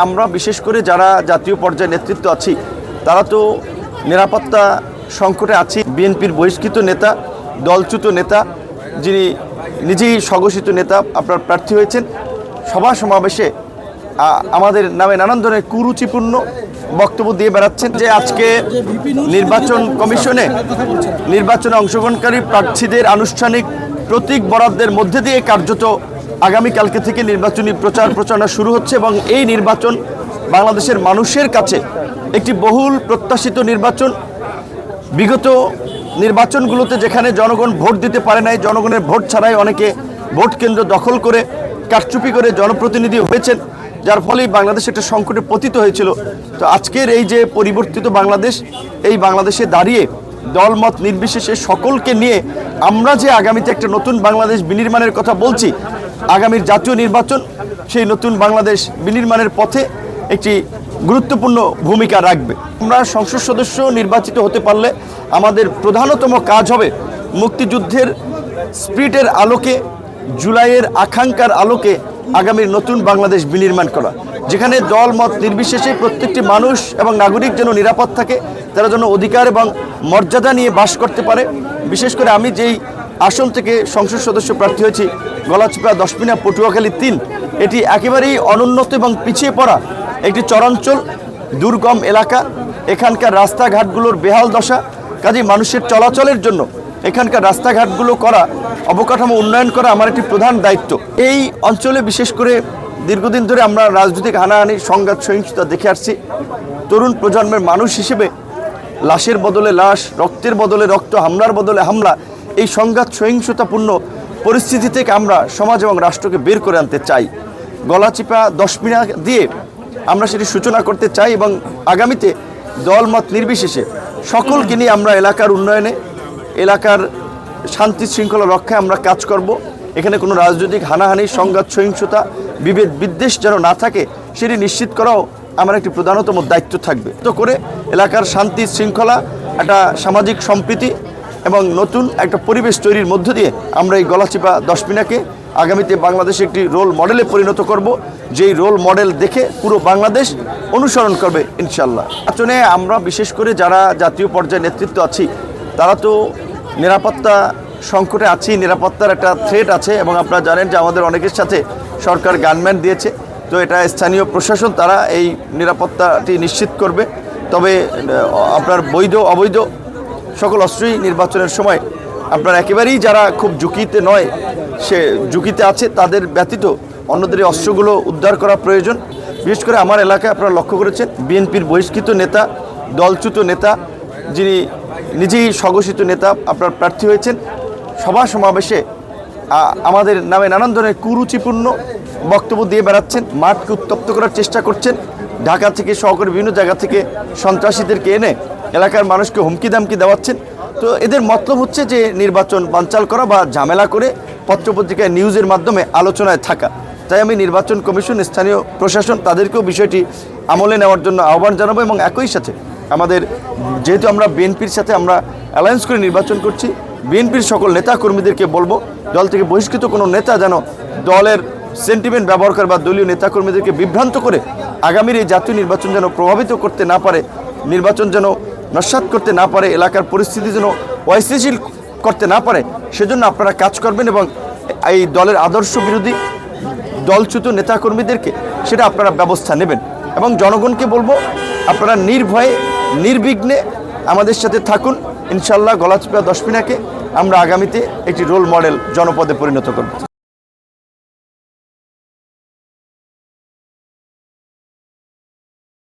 আমরা বিশেষ করে যারা জাতীয় পর্যায়ে নেতৃত্ব আছি তারা তো নিরাপত্তা সংকটে আছি। বিএনপির বহিষ্কৃত নেতা, দলচ্যুত নেতা, যিনি নিজেই স্বঘোষিত নেতা আপনার প্রার্থী হয়েছেন, সভা সমাবেশে আমাদের নামে নানান ধরনের কুরুচিপূর্ণ বক্তব্য দিয়ে বেড়াচ্ছেন। যে আজকে নির্বাচন কমিশনে নির্বাচনে অংশগ্রহণকারী প্রার্থীদের আনুষ্ঠানিক প্রতীক বরাদ্দের মধ্যে দিয়ে কার্যত আগামীকালকে থেকে নির্বাচনী প্রচারণা শুরু হচ্ছে এবং এই নির্বাচন বাংলাদেশের মানুষের কাছে একটি বহুল প্রত্যাশিত নির্বাচন। বিগত নির্বাচনগুলোতে যেখানে জনগণ ভোট দিতে পারে নাই, জনগণের ভোট ছাড়াই অনেকে ভোট কেন্দ্র দখল করে কারচুপি করে জনপ্রতিনিধি হয়েছেন, যার ফলেই বাংলাদেশ একটা সংকটে পতিত হয়েছিল। তো আজকের এই যে পরিবর্তিত বাংলাদেশ, এই বাংলাদেশে দাঁড়িয়ে দলমত নির্বিশেষে সকলকে নিয়ে আমরা যে আগামীতে একটা নতুন বাংলাদেশ বিনির্মাণের কথা বলছি, আগামীর জাতীয় নির্বাচন সেই নতুন বাংলাদেশ বিনির্মাণের পথে একটি গুরুত্বপূর্ণ ভূমিকা রাখবে। আমরা সংসদ সদস্য নির্বাচিত হতে পারলে আমাদের প্রধানতম কাজ হবে মুক্তিযুদ্ধের স্পিরিটের আলোকে, জুলাইয়ের আকাঙ্ক্ষার আলোকে আগামীর নতুন বাংলাদেশ বিনির্মাণ করা, যেখানে দল মত নির্বিশেষে প্রত্যেকটি মানুষ এবং নাগরিক যেন নিরাপদ থাকে, তারা যেন অধিকার এবং মর্যাদা নিয়ে বাস করতে পারে। বিশেষ করে আমি যেই আসন থেকে সংসদ সদস্য প্রার্থী হয়েছি, গলাচিপা, দশমিনা, পটুয়াখালী 3, এটি একেবারেই অনুন্নত এবং পিছিয়ে পড়া একটি চরাঞ্চল, দুর্গম এলাকা। এখানকার রাস্তাঘাটগুলোর বেহাল দশা, কাজেই মানুষের চলাচলের জন্য এখানকার রাস্তাঘাটগুলো করা, অবকাঠামো উন্নয়ন করা আমার একটি প্রধান দায়িত্ব। এই অঞ্চলে বিশেষ করে দীর্ঘদিন ধরে আমরা রাজনৈতিক হানাহানি, সংঘাত, সহিংসতা দেখে আসছি। তরুণ প্রজন্মের মানুষ হিসেবে লাশের বদলে লাশ, রক্তের বদলে রক্ত, হামলার বদলে হামলা, এই সংঘাত সহিংসতাপূর্ণ পরিস্থিতি থেকে আমরা সমাজ এবং রাষ্ট্রকে বের করে আনতে চাই। গলাচিপা, দশমিনা দিয়ে আমরা সেটি সূচনা করতে চাই এবং আগামীতে দলমত নির্বিশেষে সকলকে নিয়ে আমরা এলাকার উন্নয়নে, এলাকার শান্তি শৃঙ্খলা রক্ষায় আমরা কাজ করব। এখানে কোনো রাজনৈতিক হানাহানি, সংঘাত, সহিংসতা, বিভেদ, বিদ্বেষ যেন না থাকে সেটি নিশ্চিত করাও আমার একটি প্রধানতম দায়িত্ব থাকবে। তো করে এলাকার শান্তি শৃঙ্খলা, একটা সামাজিক সম্প্রীতি এবং নতুন একটা পরিবেশ তৈরির মধ্য দিয়ে আমরা এই গলাচিপা, দশমিনাকে আগামীতে বাংলাদেশে একটি রোল মডেলে পরিণত করব, যেই রোল মডেল দেখে পুরো বাংলাদেশ অনুসরণ করবে ইনশাল্লাহ। নির্বাচনে আমরা বিশেষ করে যারা জাতীয় পর্যায়ে নেতৃত্ব আছি তারা তো নিরাপত্তা সংকটে আছি, নিরাপত্তার একটা থ্রেট আছে এবং আপনারা জানেন যে আমাদের অনেকের সাথে সরকার গানম্যান দিয়েছে। তো এটা স্থানীয় প্রশাসন তারা এই নিরাপত্তাটি নিশ্চিত করবে। তবে আপনার বৈধ অবৈধ সকল অস্ত্রই নির্বাচনের সময় আপনার একেবারেই যারা খুব ঝুঁকিতে নয়, সে ঝুঁকিতে আছে, তাদের ব্যতীত অন্যদের এই অস্ত্রগুলো উদ্ধার করা প্রয়োজন। বিশেষ করে আমার এলাকায় আপনারা লক্ষ্য করেছেন বিএনপির বহিষ্কৃত নেতা, দলচ্যুত নেতা, যিনি নিজেই স্বঘোষিত নেতা আপনার প্রার্থী হয়েছেন, সভা সমাবেশে আমাদের নামে নানান ধরনের কুরুচিপূর্ণ বক্তব্য দিয়ে বেড়াচ্ছেন, মাঠকে উত্তপ্ত করার চেষ্টা করছেন। ঢাকা থেকে সহকারী বিভিন্ন জায়গা থেকে সন্ত্রাসীদেরকে এনে এলাকার মানুষকে হুমকি দামকি দেওয়াচ্ছেন। তো এদের মতলব হচ্ছে যে নির্বাচন বানচাল করা বা ঝামেলা করে পত্রপত্রিকায় নিউজের মাধ্যমে আলোচনায় থাকা। তাই আমি নির্বাচন কমিশন, স্থানীয় প্রশাসন তাদেরকেও বিষয়টি আমলে নেওয়ার জন্য আহ্বান জানাবো এবং একই সাথে আমাদের যেহেতু আমরা বিএনপির সাথে আমরা অ্যালায়েন্স করে নির্বাচন করছি, বিএনপির সকল নেতা কর্মীদেরকে বলবো দল থেকে বহিষ্কৃত কোনো নেতা যেন দলের সেন্টিমেন্ট ব্যবহার করে বা দলীয় নেতাকর্মীদেরকে বিভ্রান্ত করে আগামীর এই জাতীয় নির্বাচন যেন প্রভাবিত করতে না পারে, নির্বাচন যেন নস্যাৎ করতে না পারে, এলাকার পরিস্থিতি যেন অস্থিতিশীল করতে না পারে, সেজন্য আপনারা কাজ করবেন এবং এই দলের আদর্শ বিরোধী দলচ্যুত নেতাকর্মীদেরকে সেটা আপনারা ব্যবস্থা নেবেন। এবং জনগণকে বলবো আপনারা নির্ভয়ে নির্বিঘ্নে আমাদের সাথে থাকুন। ইনশাল্লাহ গলাচিপা, দশমিনাকে আমরা আগামীতে একটি রোল মডেল জনপদে পরিণত করব।